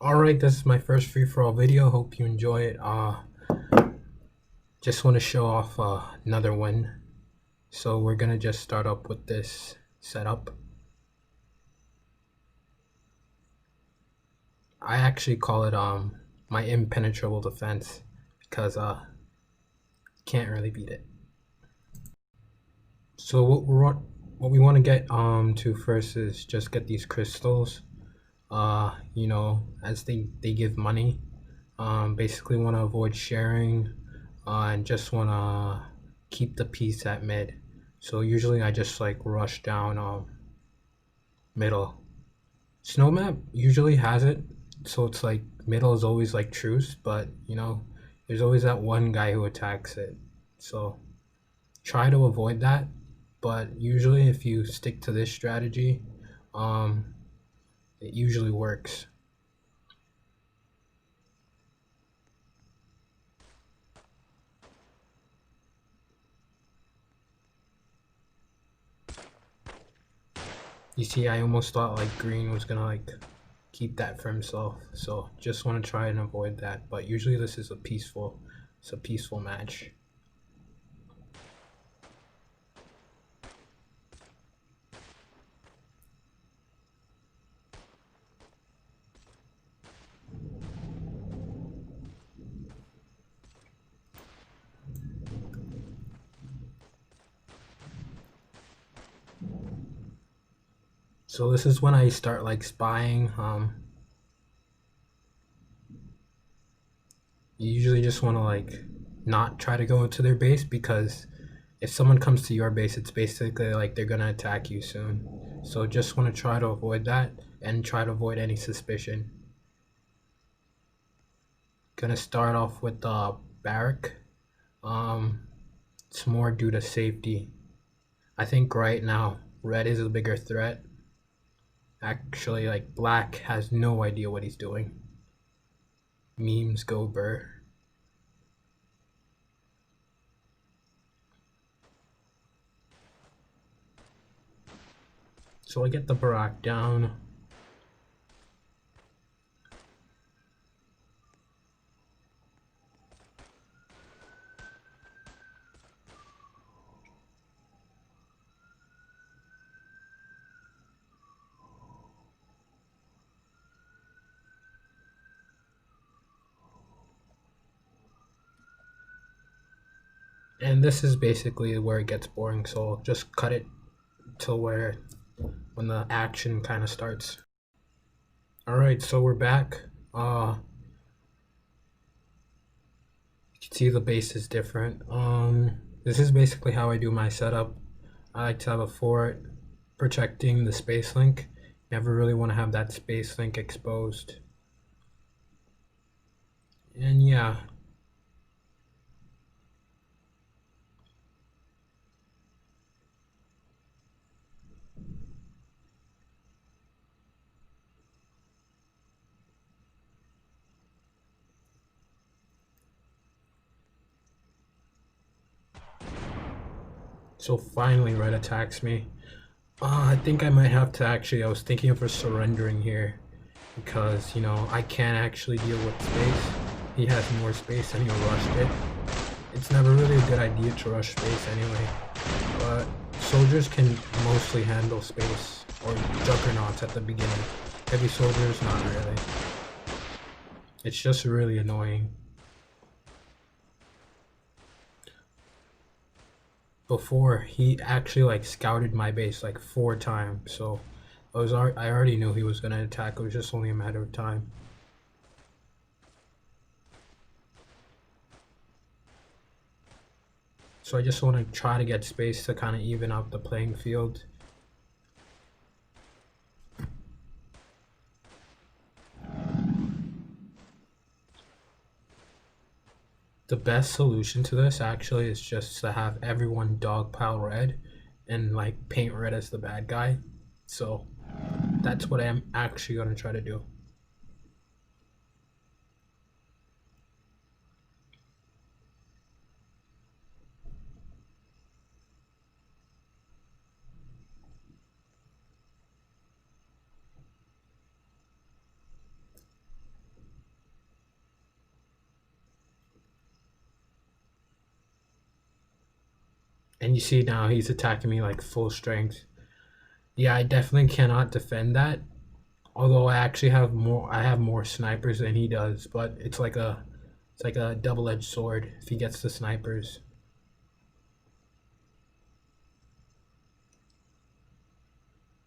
Alright, this is my first free-for-all video. Hope you enjoy it. Just want to show off another win. So we're gonna just start up with this setup. I actually call it my impenetrable defense because can't really beat it. So what we want to get to first is just get these crystals. As they give money. Basically want to avoid sharing and just want to keep the peace at mid. So usually I just like rush down middle. Snow map usually has it, so it's like middle is always like truce, but there's always that one guy who attacks it. So try to avoid that, but usually if you stick to this strategy, it usually works. You see, I almost thought like green was gonna like keep that for himself, so just want to try and avoid that. But usually this is it's a peaceful match. So this is when I start like spying. You usually just want to like not try to go into their base, because if someone comes to your base, it's basically like they're gonna attack you soon. So just want to try to avoid that and try to avoid any suspicion. Gonna start off with the barrack. It's more due to safety. I think right now red is a bigger threat. Actually, like black has no idea what he's doing. Memes go burr. So I get the barrack down. And this is basically where it gets boring, so I'll just cut it till when the action kind of starts. Alright, so we're back. You can see the base is different. This is basically how I do my setup. I like to have a fort protecting the space link. Never really want to have that space link exposed. And yeah. So finally red attacks me. I think I might have to I was thinking of surrendering here, because I can't actually deal with space. He has more space and he rushed it. It's never really a good idea to rush space anyway, but soldiers can mostly handle space, or juggernauts at the beginning. Heavy soldiers, not really. It's just really annoying. Before, he actually like scouted my base like 4 times, so I already knew he was gonna attack. It was just only a matter of time. So I just want to try to get space to kind of even out the playing field. The best solution to this actually is just to have everyone dogpile red and like paint red as the bad guy. So that's what I'm actually going to try to do. And you see now he's attacking me like full strength. Yeah, I definitely cannot defend that. Although I have more snipers than he does, but it's like a double-edged sword if he gets the snipers.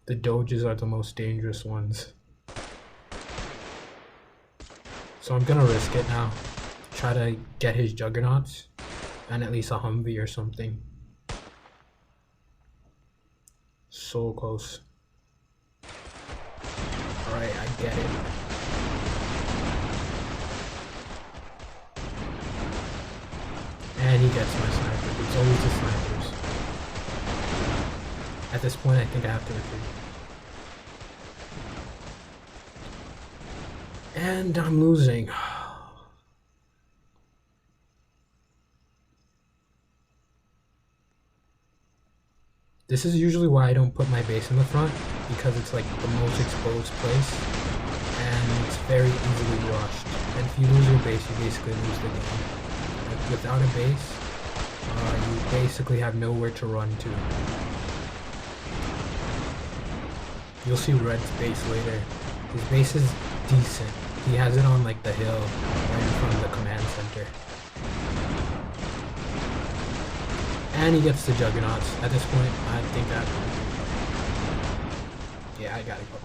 The doges are the most dangerous ones. So I'm gonna risk it now. Try to get his juggernauts and at least a Humvee or something. So close. Alright, I get it. And he gets my sniper. It's always the snipers. At this point, I think I have to retreat. And I'm losing. This is usually why I don't put my base in the front, because it's like the most exposed place, and it's very easily rushed. And if you lose your base, you basically lose the game. Like without a base, you basically have nowhere to run to. You'll see Red's base later. His base is decent. He has it on like the hill, right in front of the command center. And he gets the juggernauts. At this point, I think that... Yeah, I gotta go.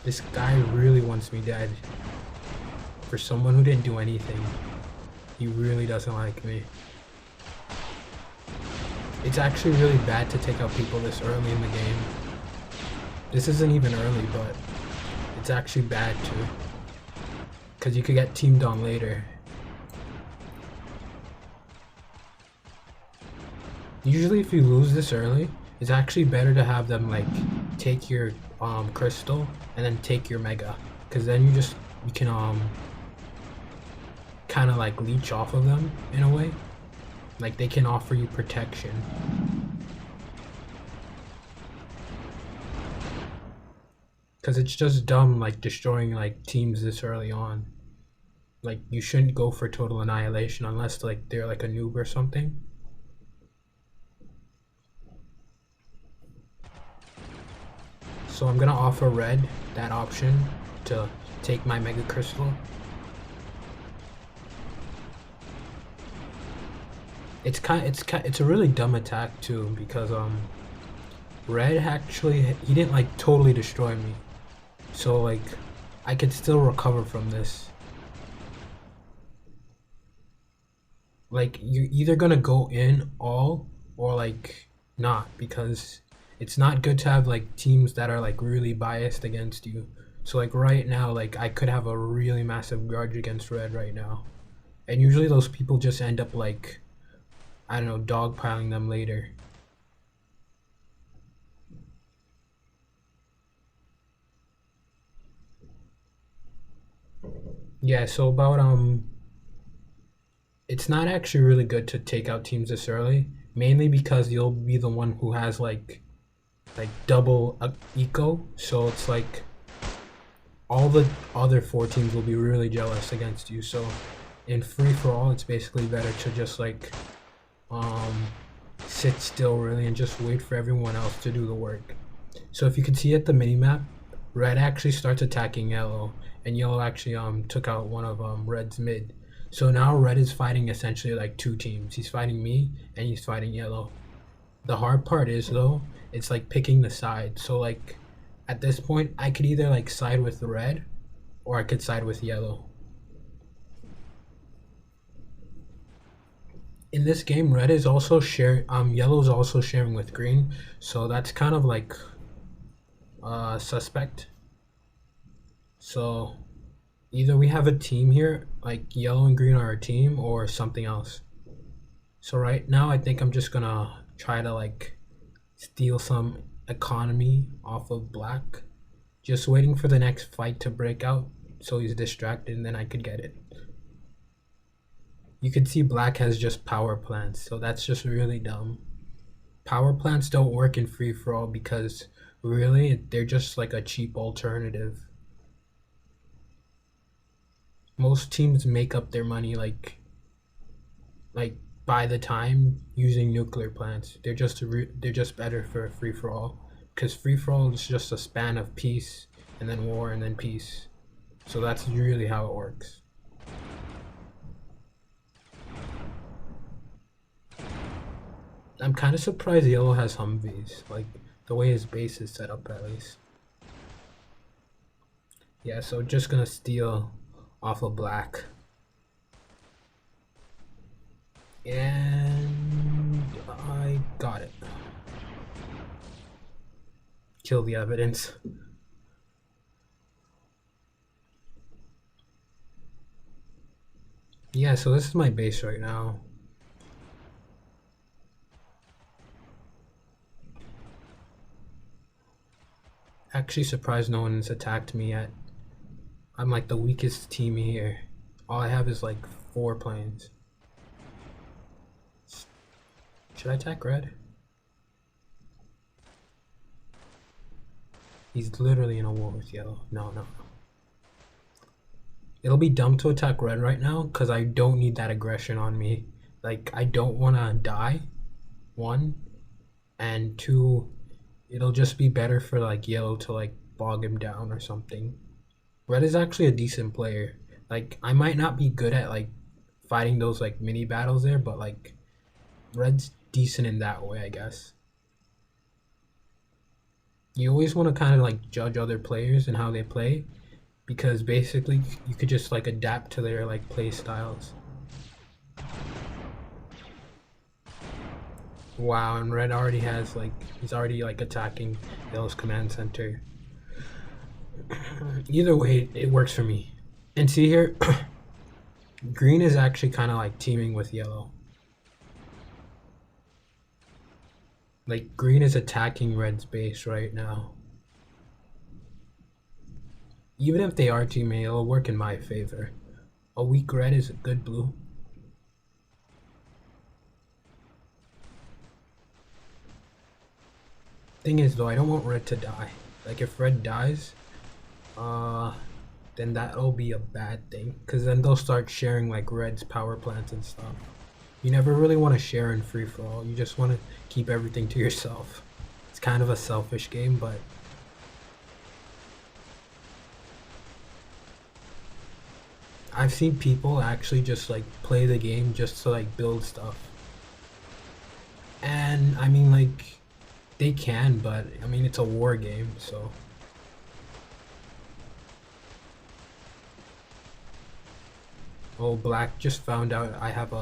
This guy really wants me dead. For someone who didn't do anything, he really doesn't like me. It's actually really bad to take out people this early in the game. This isn't even early, but it's actually bad too. Because you could get teamed on later. Usually if you lose this early, it's actually better to have them like take your crystal and then take your mega. Because then you can kind of like leech off of them in a way. Like they can offer you protection. Cause it's just dumb like destroying like teams this early on. Like you shouldn't go for total annihilation unless like they're like a noob or something. So I'm gonna offer Red that option to take my Mega Crystal. It's a really dumb attack too, because Red actually, he didn't like totally destroy me, so like I could still recover from this. Like you're either gonna go in all or like not, because it's not good to have like teams that are like really biased against you. So like right now, like I could have a really massive grudge against Red right now, and usually those people just end up like, I don't know, dogpiling them later. Yeah, so about it's not actually really good to take out teams this early, mainly because you'll be the one who has like double eco, so it's like all the other 4 teams will be really jealous against you. So in free for all, it's basically better to just like sit still really and just wait for everyone else to do the work. So if you can see at the minimap, Red actually starts attacking Yellow, and Yellow actually took out one of Red's mid. So now Red is fighting essentially like 2 teams. He's fighting me and he's fighting Yellow. The hard part is though, it's like picking the side. So like at this point, I could either like side with Red or I could side with Yellow. In this game, Red is also Yellow is also sharing with Green, so that's kind of like suspect. So either we have a team here, like Yellow and Green are a team, or something else. So right now, I think I'm just gonna try to like steal some economy off of Black, just waiting for the next fight to break out so he's distracted and then I could get it. You can see Black has just power plants, so that's just really dumb. Power plants don't work in free for all because really they're just like a cheap alternative. Most teams make up their money like by the time using nuclear plants. They're just better for free for all because free for all is just a span of peace and then war and then peace. So that's really how it works. I'm kind of surprised yellow has Humvees, like the way his base is set up at least. Yeah, so just gonna steal off of black. And I got it. Kill the evidence. Yeah, so this is my base right now. Actually surprised no one's attacked me yet. I'm like the weakest team here. All I have is like 4 planes. Should I attack red? He's literally in a war with yellow. No. It'll be dumb to attack red right now because I don't need that aggression on me. Like, I don't want to die, 1. And 2, it'll just be better for like yellow to like bog him down or something. Red is actually a decent player. Like, I might not be good at like fighting those like mini battles there, but like red's decent in that way, I guess. You always want to kind of like judge other players and how they play because basically you could just like adapt to their like play styles. Wow, and red already has like he's already like attacking yellow's command center. Either way, it works for me. And see here, green is actually kind of like teaming with yellow. Like green is attacking red's base right now. Even if they are teaming, it'll work in my favor. A weak red is a good blue. Thing is though, I don't want red to die. Like if red dies, then that'll be a bad thing. Cause then they'll start sharing like red's power plants and stuff. You never really want to share in free for all. You just want to keep everything to yourself. It's kind of a selfish game, but I've seen people actually just like play the game just to like build stuff. And I mean like they can, but I mean it's a war game, so oh, black just found out I had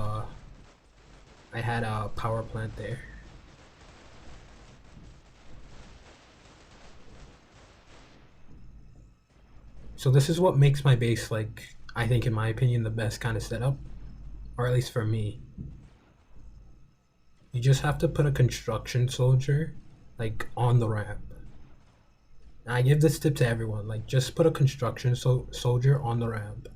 a power plant there. So this is what makes my base like I think in my opinion the best kind of setup, or at least for me. You just have to put a construction soldier like on the ramp. And I give this tip to everyone, like just put a construction soldier on the ramp.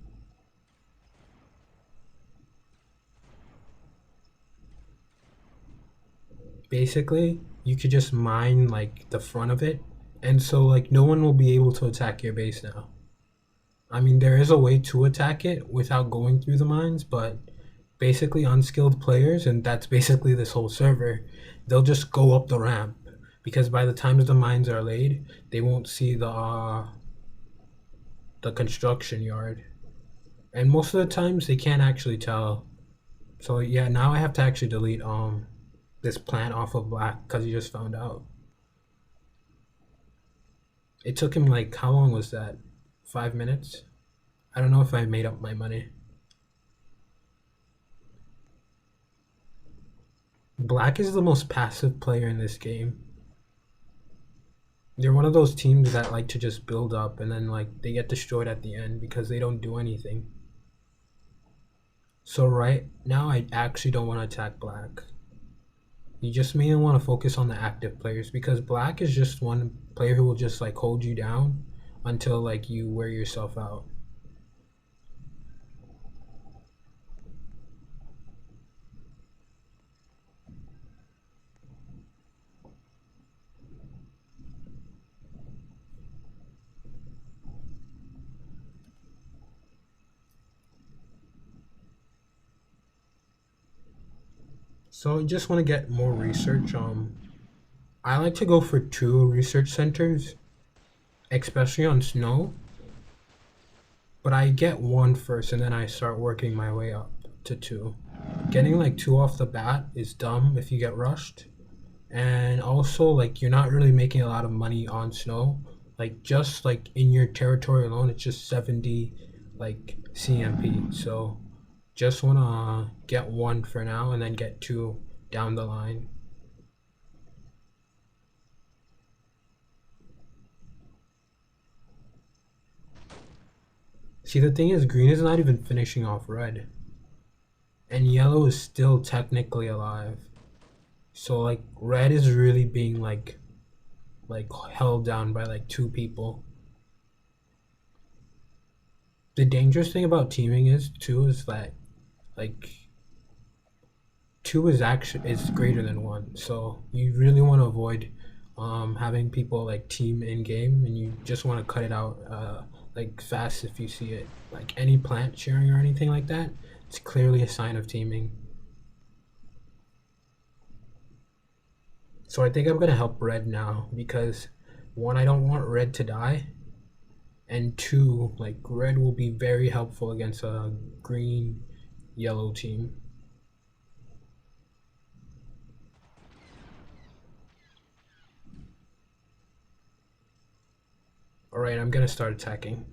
Basically, you could just mine like the front of it, and so like no one will be able to attack your base now. I mean, there is a way to attack it without going through the mines, but basically unskilled players, and that's basically this whole server, they'll just go up the ramp because by the time the mines are laid, they won't see the construction yard, and most of the times they can't actually tell. So yeah, now I have to actually delete this plant off of black because he just found out. It took him like how long was that? 5 minutes? I don't know if I made up my money. Black is the most passive player in this game. They're one of those teams that like to just build up and then like they get destroyed at the end because they don't do anything. So right now I actually don't want to attack black. You just mainly want to focus on the active players because black is just one player who will just like hold you down until like you wear yourself out. So I just want to get more research. I like to go for 2 research centers, especially on snow. But I get one first, and then I start working my way up to 2. Getting like 2 off the bat is dumb if you get rushed. And also, like, you're not really making a lot of money on snow. Like, just like in your territory alone, it's just 70 like CMP. So just wanna get 1 for now and then get 2 down the line. See, the thing is, green is not even finishing off red, and yellow is still technically alive. So like red is really being like held down by like 2 people. The dangerous thing about teaming is too is that like 2 is greater than 1. So you really want to avoid having people like team in game, and you just want to cut it out like fast if you see it. Like any plant sharing or anything like that, it's clearly a sign of teaming. So I think I'm gonna help red now because 1, I don't want red to die, and 2, like red will be very helpful against a green yellow team. Alright, I'm gonna start attacking.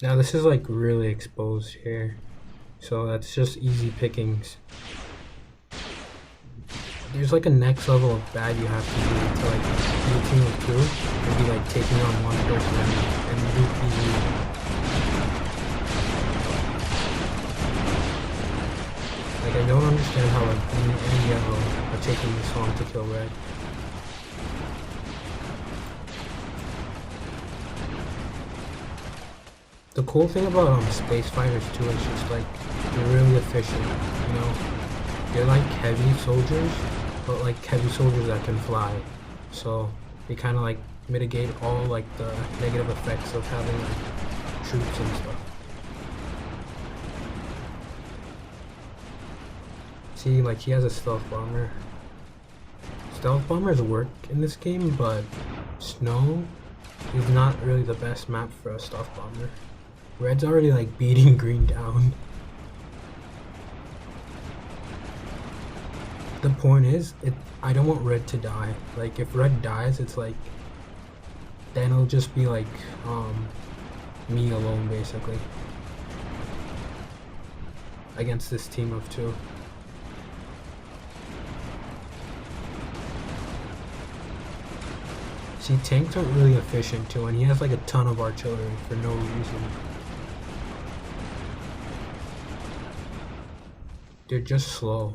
Now this is like really exposed here, so that's just easy pickings. There's like a next level of bad you have to do to like be a team of 2 and be like taking on 1 person and loop easily. Like I don't understand how like green and yellow are taking this long to kill red. The cool thing about space fighters too is just like they're really efficient, you know? They're like heavy soldiers, but like heavy soldiers that can fly. So they kind of like mitigate all like the negative effects of having like troops and stuff. See, like he has a stealth bomber. Stealth bombers work in this game, but snow is not really the best map for a stealth bomber. Red's already like beating green down. The point is, I don't want red to die. Like if red dies, it's like then it'll just be like me alone basically against this team of 2. See, tanks aren't really efficient too, and he has like a ton of artillery for no reason. They're just slow.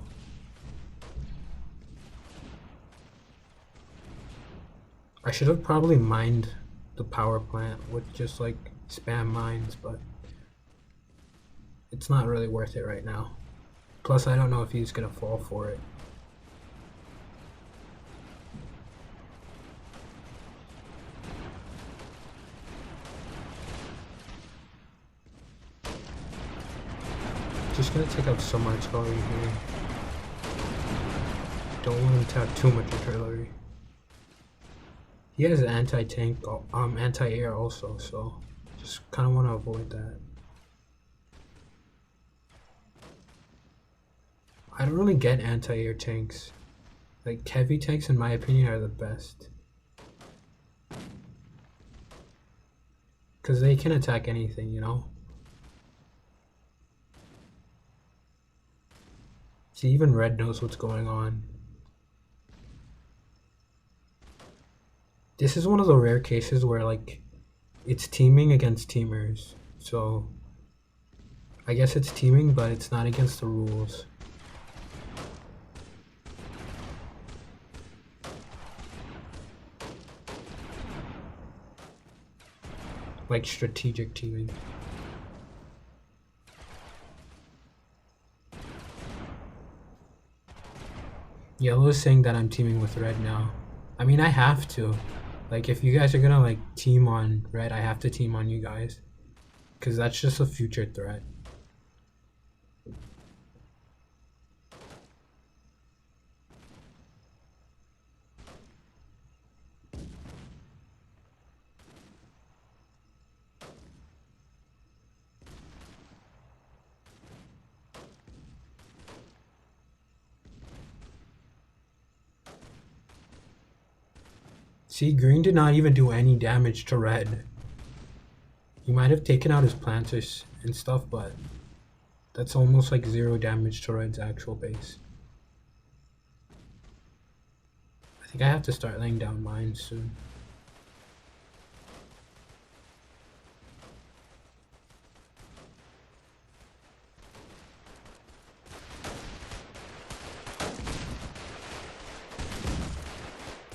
I should have probably mined the power plant with just like spam mines, but it's not really worth it right now. Plus I don't know if he's gonna fall for it. Just gonna take out some artillery here. Don't want him to have too much artillery. He has anti-tank, anti-air also, so just kind of want to avoid that. I don't really get anti-air tanks. Like heavy tanks, in my opinion, are the best. Because they can attack anything, you know? See, even red knows what's going on. This is one of the rare cases where like it's teaming against teamers. So I guess it's teaming, but it's not against the rules. like strategic teaming. Yellow is saying that I'm teaming with red now. I mean, I have to. Like, if you guys are gonna like team on red, I have to team on you guys, because that's just a future threat. See, green did not even do any damage to red. He might have taken out his planters and stuff, but that's almost like 0 damage to red's actual base. I think I have to start laying down mines soon.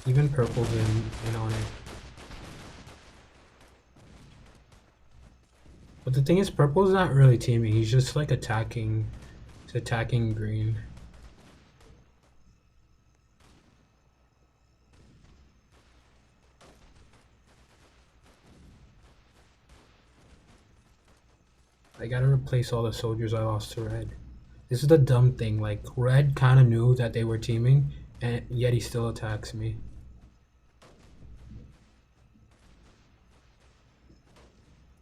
Even purple's in on it. But the thing is, purple's not really teaming. He's just like attacking. He's attacking green. I gotta replace all the soldiers I lost to red. This is the dumb thing. Like, red kind of knew that they were teaming, and yet he still attacks me.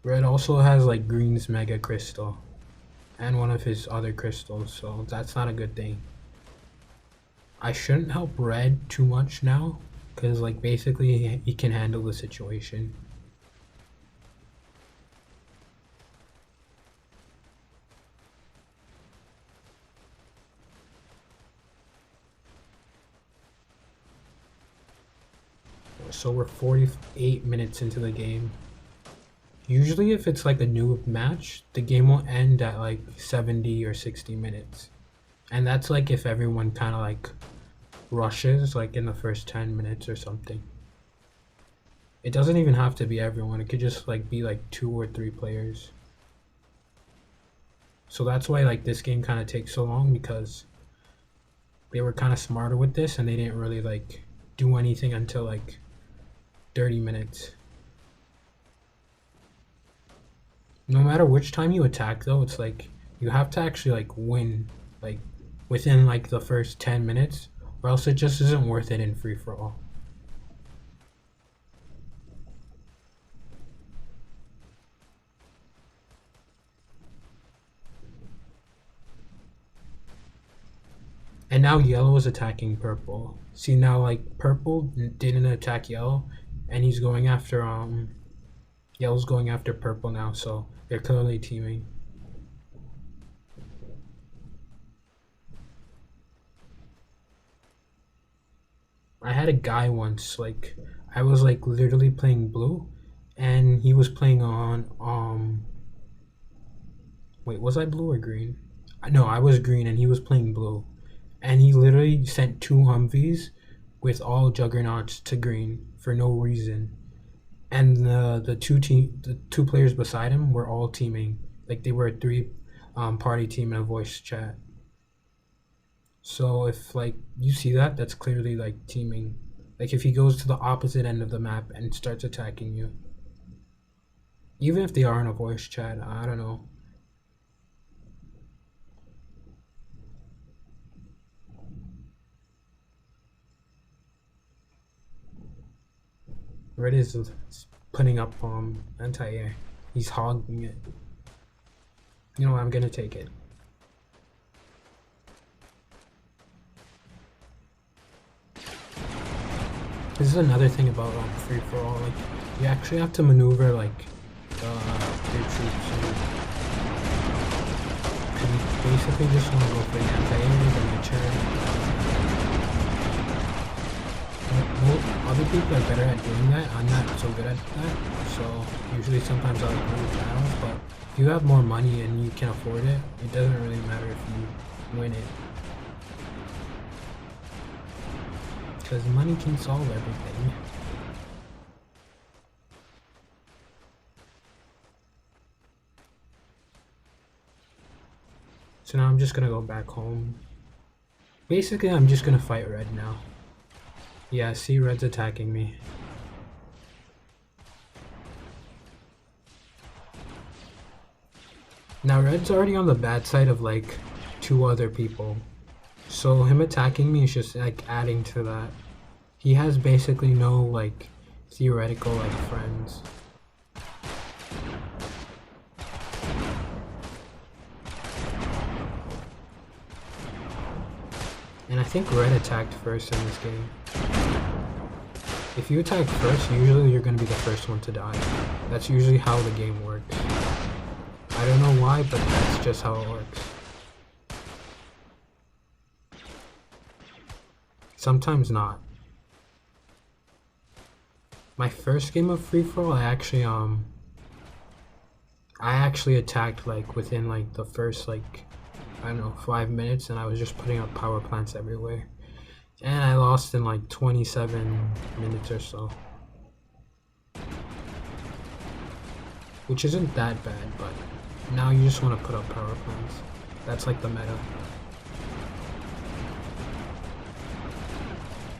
Red also has like green's mega crystal and one of his other crystals, so that's not a good thing. I shouldn't help red too much now, because like basically he can handle the situation. So we're 48 minutes into the game. Usually if it's like a new match, the game will end at like 70 or 60 minutes. And that's like if everyone kind of like rushes like in the first 10 minutes or something. It doesn't even have to be everyone. It could just like be like 2 or 3 players. So that's why like this game kind of takes so long, because they were kind of smarter with this and they didn't really like do anything until like 30 minutes. No matter which time you attack though, it's like you have to actually like win like within like the first 10 minutes, or else it just isn't worth it in free for all. And now yellow is attacking purple. See, now like purple didn't attack yellow, and he's going after yellow's going after purple now, so they're clearly teaming. I had a guy once, like I was like literally playing blue, and he was playing on wait, was I blue or green? No, I was green and he was playing blue, and he literally sent 2 Humvees with all juggernauts to green for no reason. And the two players beside him were all teaming. Like they were a 3 party team in a voice chat. So if like you see that, that's clearly like teaming. Like if he goes to the opposite end of the map and starts attacking you, even if they are in a voice chat, I don't know. Red is putting up anti-air. He's hogging it. You know what, I'm gonna take it. This is another thing about free for all. Like you actually have to maneuver like your troops. And you basically just want to go for the anti-air, then you turn. Other people are better at doing that. I'm not so good at that, so usually sometimes I'll lose battles, but if you have more money and you can afford it, it doesn't really matter if you win it, because money can solve everything. So now I'm just gonna go back home. Basically, I'm just gonna fight red now. Yeah, see, red's attacking me. Now red's already on the bad side of like 2 other people. So him attacking me is just like adding to that. He has basically no like theoretical like friends. And I think red attacked first in this game. If you attack first, usually you're gonna be the first one to die. That's usually how the game works. I don't know why, but that's just how it works. Sometimes not. My first game of free for all, I actually attacked like within like the first like I don't know 5 minutes, and I was just putting up power plants everywhere, and I lost in like 27 minutes or so, which isn't that bad, but now you just want to put up power plants. That's like the meta.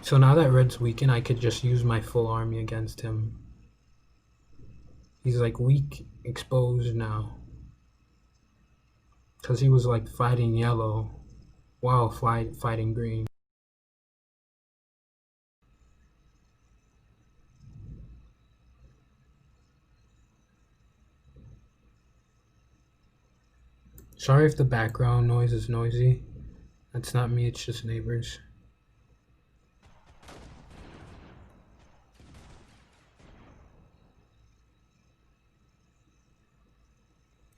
So now that red's weakened, I could just use my full army against him. He's like weak, exposed now. Because he was like fighting yellow while fighting green. Sorry if the background noise is noisy. That's not me, it's just neighbors.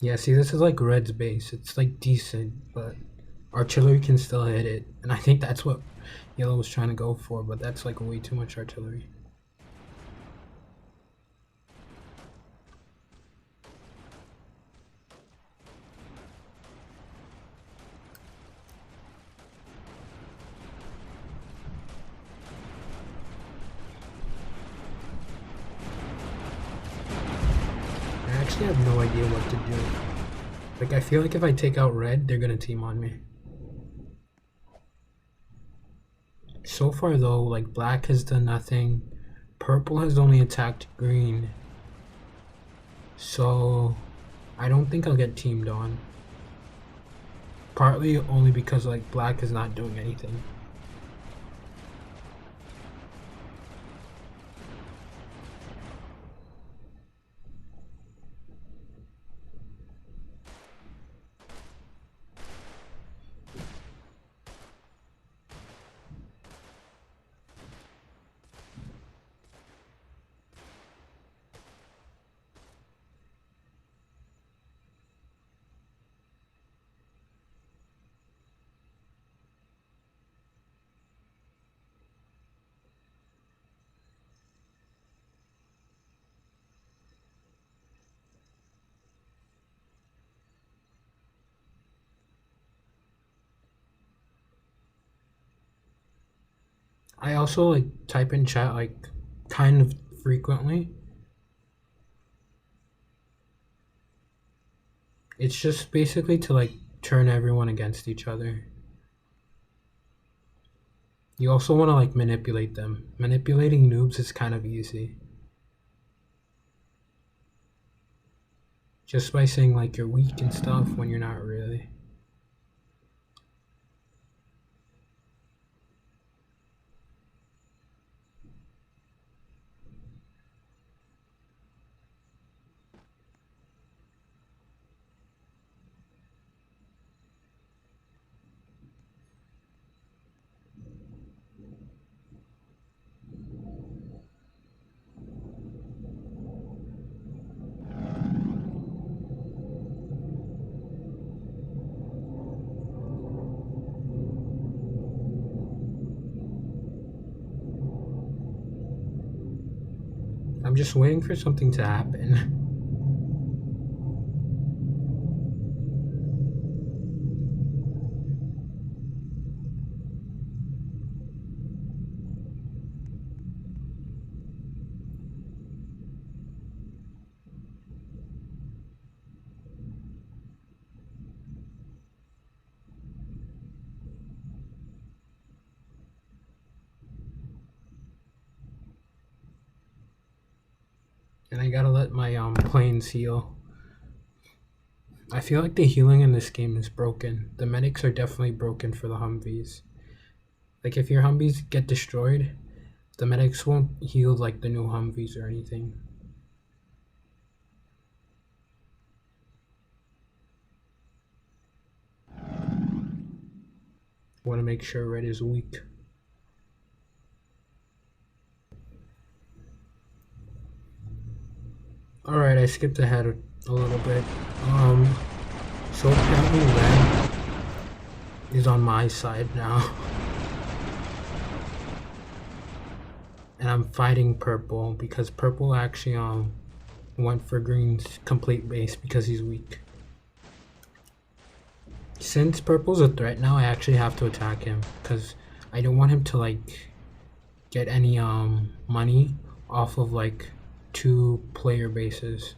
Yeah, see, this is like red's base. It's like decent, but artillery can still hit it. And I think that's what yellow was trying to go for, but that's like way too much artillery. I actually have no idea what to do. Like, I feel like if I take out red, they're gonna team on me. So far though, like black has done nothing. Purple has only attacked green. So I don't think I'll get teamed on. Partly only because like black is not doing anything. I also like type in chat like kind of frequently. It's just basically to like turn everyone against each other. You also want to like manipulate them. Manipulating noobs is kind of easy. Just by saying like you're weak and stuff when you're not really. I'm just waiting for something to happen. And I gotta let my planes heal. I feel like the healing in this game is broken. The medics are definitely broken for the Humvees. Like if your Humvees get destroyed, the medics won't heal like the new Humvees or anything. Want to make sure red is weak. Alright, I skipped ahead a little bit. So apparently red is on my side now. And I'm fighting purple because purple actually went for green's complete base because he's weak. Since purple's a threat now, I actually have to attack him because I don't want him to like get any money off of like 2 player bases.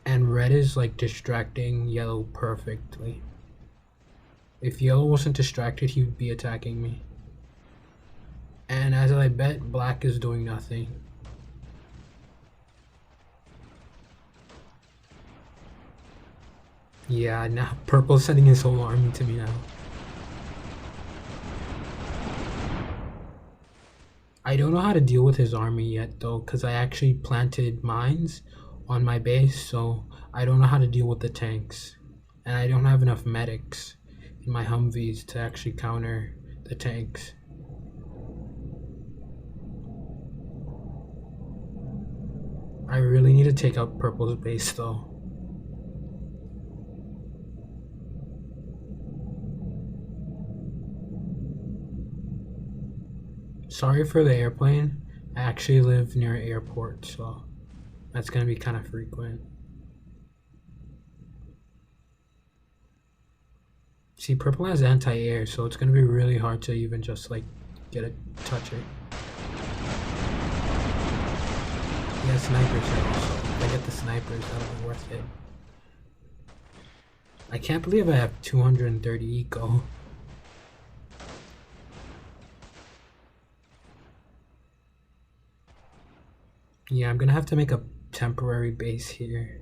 And red is like distracting yellow perfectly. If yellow wasn't distracted, he would be attacking me. And as I bet, black is doing nothing. Yeah, now purple's sending his whole army to me now. I don't know how to deal with his army yet though, because I actually planted mines on my base, so I don't know how to deal with the tanks. And I don't have enough medics in my Humvees to actually counter the tanks. I really need to take out purple's base though. Sorry for the airplane. I actually live near an airport, so that's gonna be kind of frequent. See, purple has anti-air, so it's gonna be really hard to even just like touch it. He has snipers here also. If I get the snipers, that'll be worth it. I can't believe I have 230 eco. Yeah, I'm gonna have to make a temporary base here.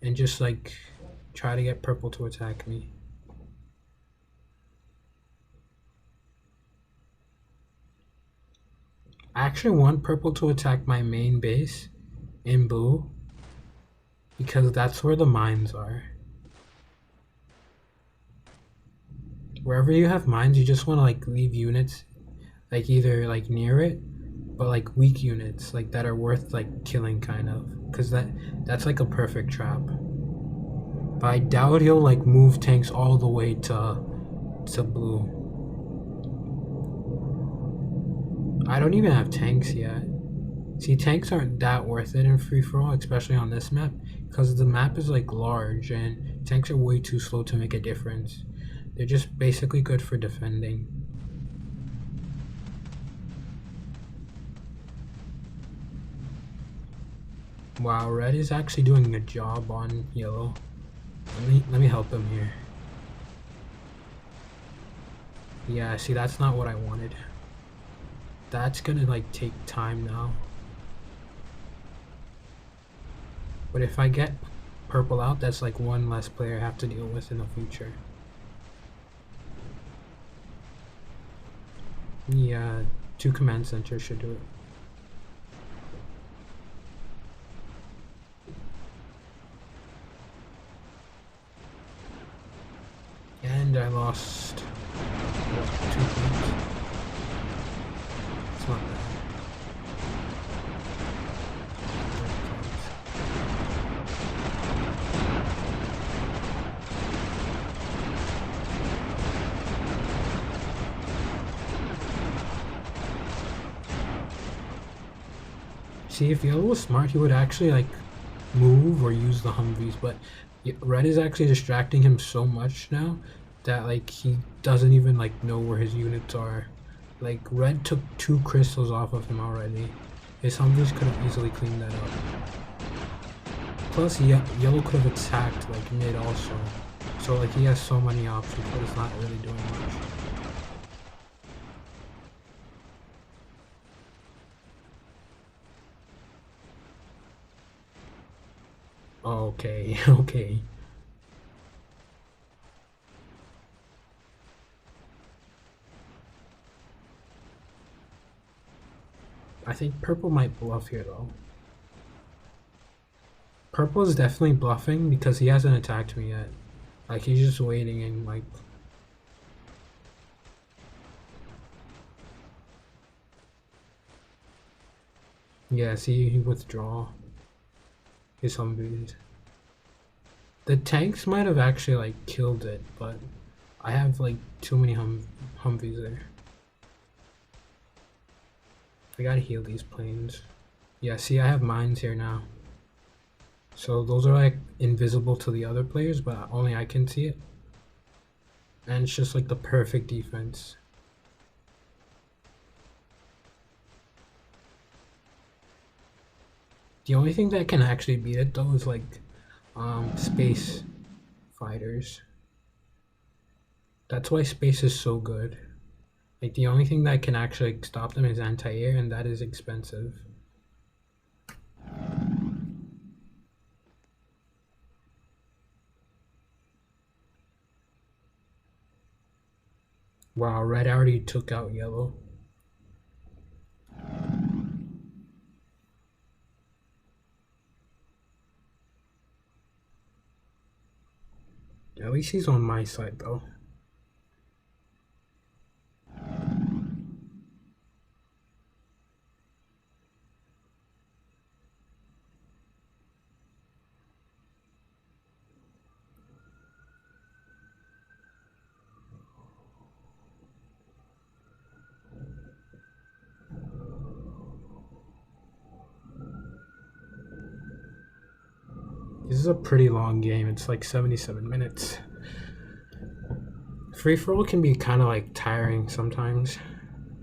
And just like try to get purple to attack me. I actually want purple to attack my main base in blue because that's where the mines are. Wherever you have mines, you just want to like leave units like either like near it, but like weak units like that are worth like killing kind of, because that's like a perfect trap. But I doubt he'll like move tanks all the way to blue. I don't even have tanks yet. See, tanks aren't that worth it in free-for-all, especially on this map, because the map is like large and tanks are way too slow to make a difference. They're just basically good for defending. Wow, red is actually doing a job on yellow. Let me help him here. Yeah, see, that's not what I wanted. That's gonna like take time now. But if I get purple out, that's like one less player I have to deal with in the future. Yeah, 2 command centers should do it. And I lost, what, 2 points? It's not bad. See, if yellow was smart, he would actually like move or use the Humvees, but red is actually distracting him so much now that like he doesn't even like know where his units are. Like red took 2 crystals off of him already. His Humvees could have easily cleaned that up. Plus yellow could have attacked like mid also. So like he has so many options, but it's not really doing much. Okay, okay. I think purple might bluff here though. Purple is definitely bluffing because he hasn't attacked me yet. Like he's just waiting and like. Yeah, see, he withdraw his Humvees. The tanks might have actually like killed it, but I have like too many Humvees there. I gotta heal these planes. Yeah, see, I have mines here now. So those are like invisible to the other players, but only I can see it. And it's just like the perfect defense. The only thing that can actually beat it though is like space fighters. That's why space is so good. Like the only thing that can actually stop them is anti-air, and that is expensive. Wow, red already took out yellow. At least he's on my side though. This is a pretty long game. It's like 77 minutes. Free for all can be kind of like tiring sometimes,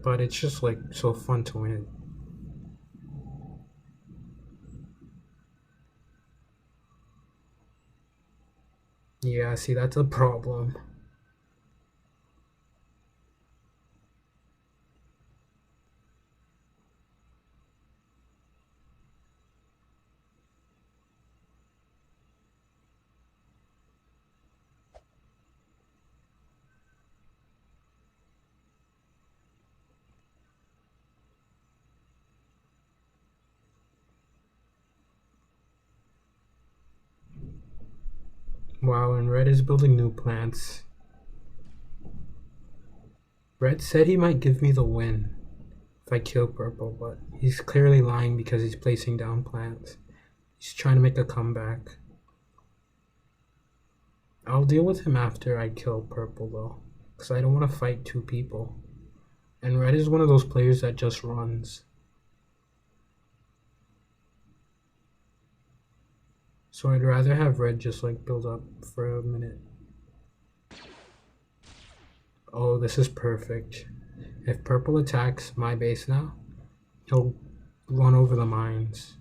but it's just like so fun to win. Yeah, see, that's a problem. Wow, and red is building new plants. Red said he might give me the win if I kill purple, but he's clearly lying because he's placing down plants. He's trying to make a comeback. I'll deal with him after I kill purple though, because I don't want to fight two people. And red is one of those players that just runs. So I'd rather have red just like build up for a minute. Oh, this is perfect. If purple attacks my base now, he'll run over the mines.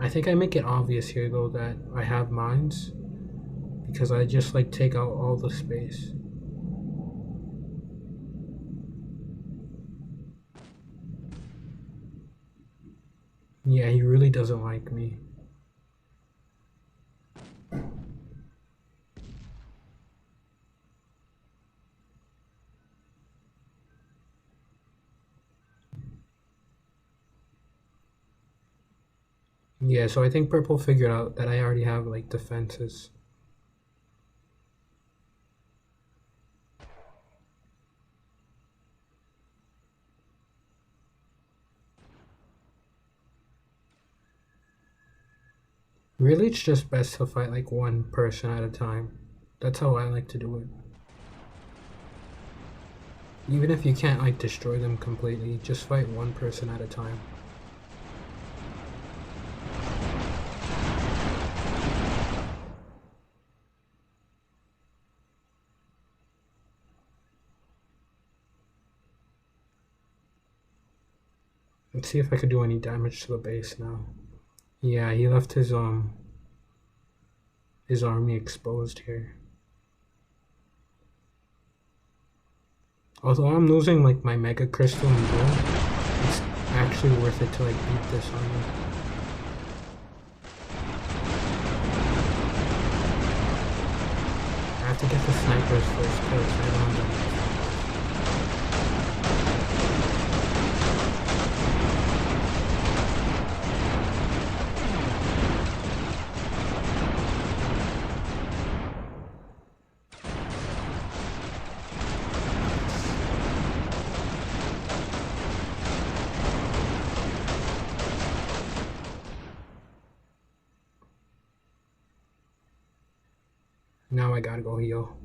I think I make it obvious here though that I have mines because I just like take out all the space. Yeah, he really doesn't like me. Yeah, so I think purple figured out that I already have like defenses. Really, it's just best to fight like one person at a time. That's how I like to do it. Even if you can't like destroy them completely, just fight one person at a time. Let's see if I could do any damage to the base now. Yeah, he left his army exposed here. Although I'm losing like my mega crystal and gold, it's actually worth it to like beat this armor. I have to get the snipers first because I don't have any. Now I gotta go heal.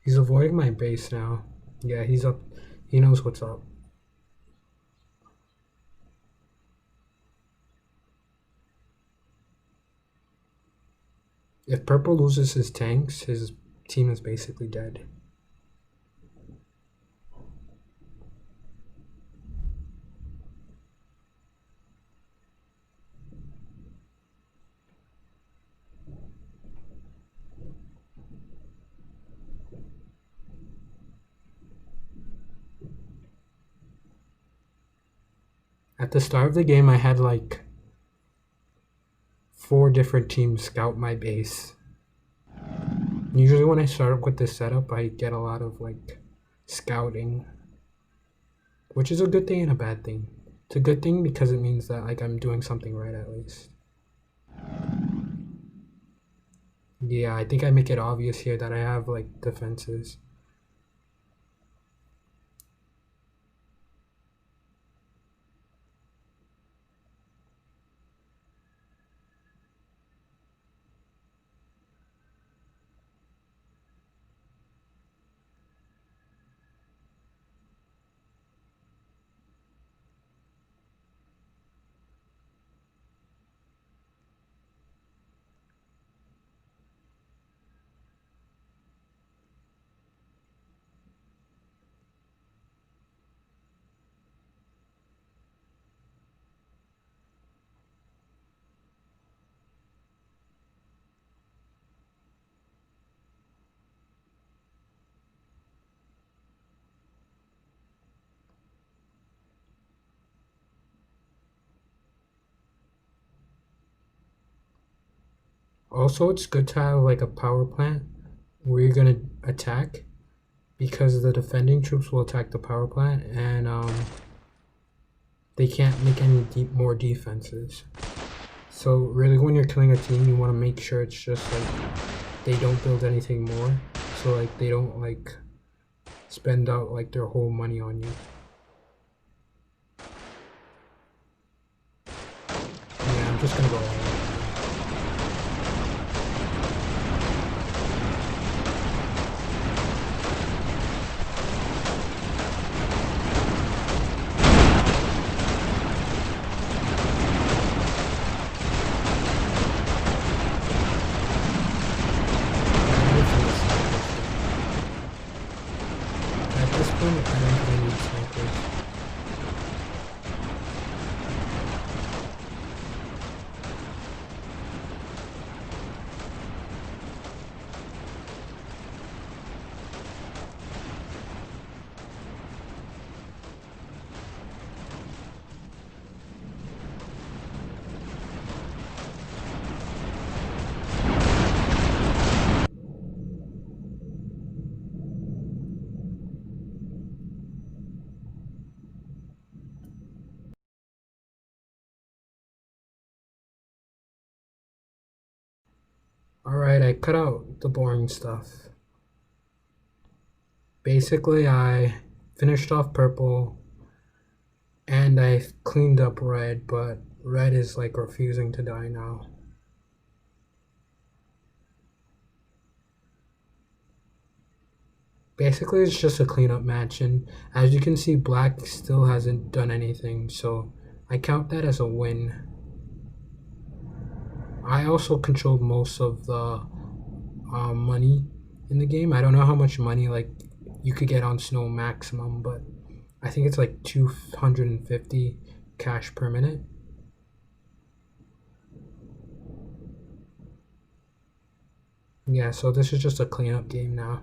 He's avoiding my base now. Yeah, he's up. He knows what's up. If purple loses his tanks, his team is basically dead. At the start of the game, I had like 4 different teams scout my base. Usually when I start up with this setup, I get a lot of like scouting, which is a good thing and a bad thing. It's a good thing because it means that like I'm doing something right at least. Yeah, I think I make it obvious here that I have like defenses. Also, it's good to have like a power plant where you're gonna attack because the defending troops will attack the power plant and they can't make any more defenses. So really when you're killing a team, you want to make sure it's just like they don't build anything more. So like they don't like spend out like their whole money on you. Yeah, I'm just gonna go all out. At this point, I don't think I need snipers. Alright, I cut out the boring stuff. Basically, I finished off purple and I cleaned up red, but red is like refusing to die now. Basically, it's just a cleanup match, and as you can see, black still hasn't done anything, so I count that as a win. I also controlled most of the money in the game. I don't know how much money like you could get on Snow maximum, but I think it's like 250 cash per minute. Yeah, so this is just a cleanup game now.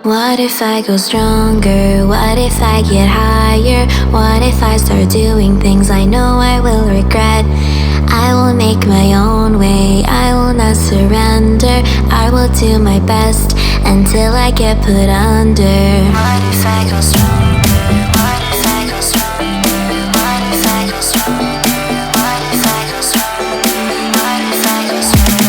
What if I go stronger? What if I get higher? What if I start doing things I know I will regret? I will make my own way, I will not surrender. I will do my best until I get put under. What if I go stronger? What if I go stronger? What if I go stronger? What if I go stronger? What if I go stronger?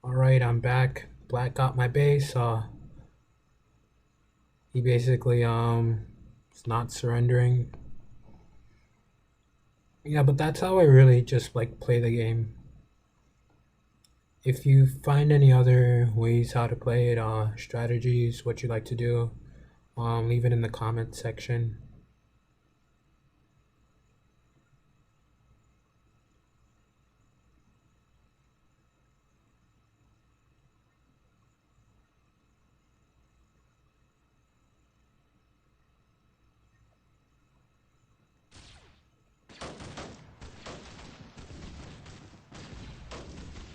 Alright, I'm back. Black got my base. He basically is not surrendering. Yeah, but that's how I really just like play the game. If you find any other ways how to play it, strategies, what you like to do, leave it in the comment section.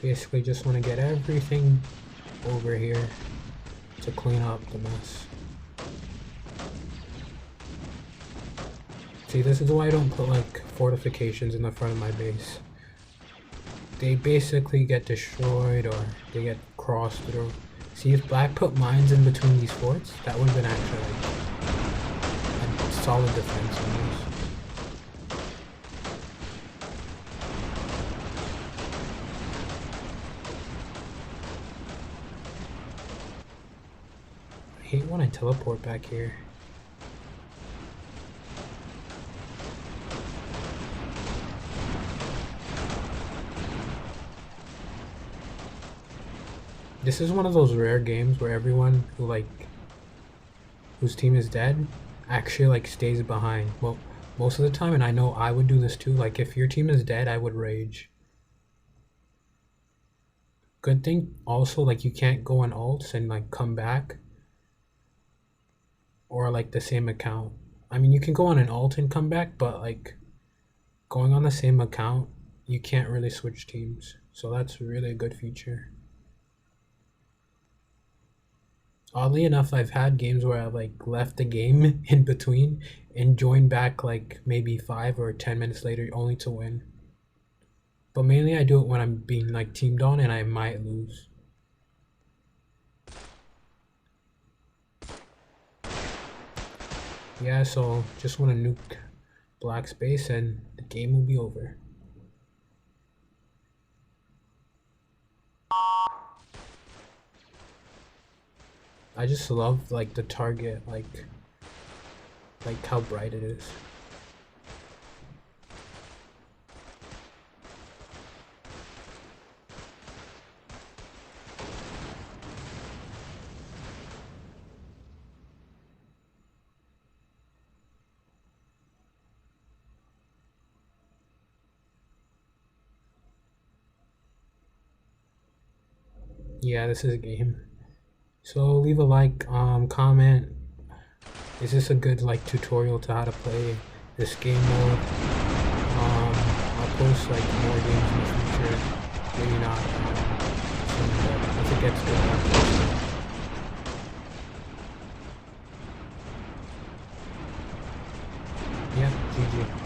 Basically just want to get everything over here to clean up the mess. See, this is why I don't put like fortifications in the front of my base. They basically get destroyed or they get crossed through. See, if Black put mines in between these forts, that would have been actually like a solid defense on these. I hate when I teleport back here. This is one of those rare games where everyone whose team is dead actually like stays behind. Well, most of the time, and I know I would do this too, like if your team is dead, I would rage. Good thing also, like you can't go on ults and like come back. Or like the same account. I mean, you can go on an alt and come back, but like going on the same account, you can't really switch teams. So that's really a good feature. Oddly enough, I've had games where I've like left the game in between and joined back like maybe 5 or 10 minutes later only to win. But mainly I do it when I'm being like teamed on and I might lose. Yeah, so just want to nuke Black's base and the game will be over. I just love like the target, like how bright it is. Yeah, this is a game. So leave a like, comment. Is this a good like tutorial to how to play this game mode? I'll post like more games in the future. Maybe not. Soon, but if it gets good, I'll post it. Yeah, GG.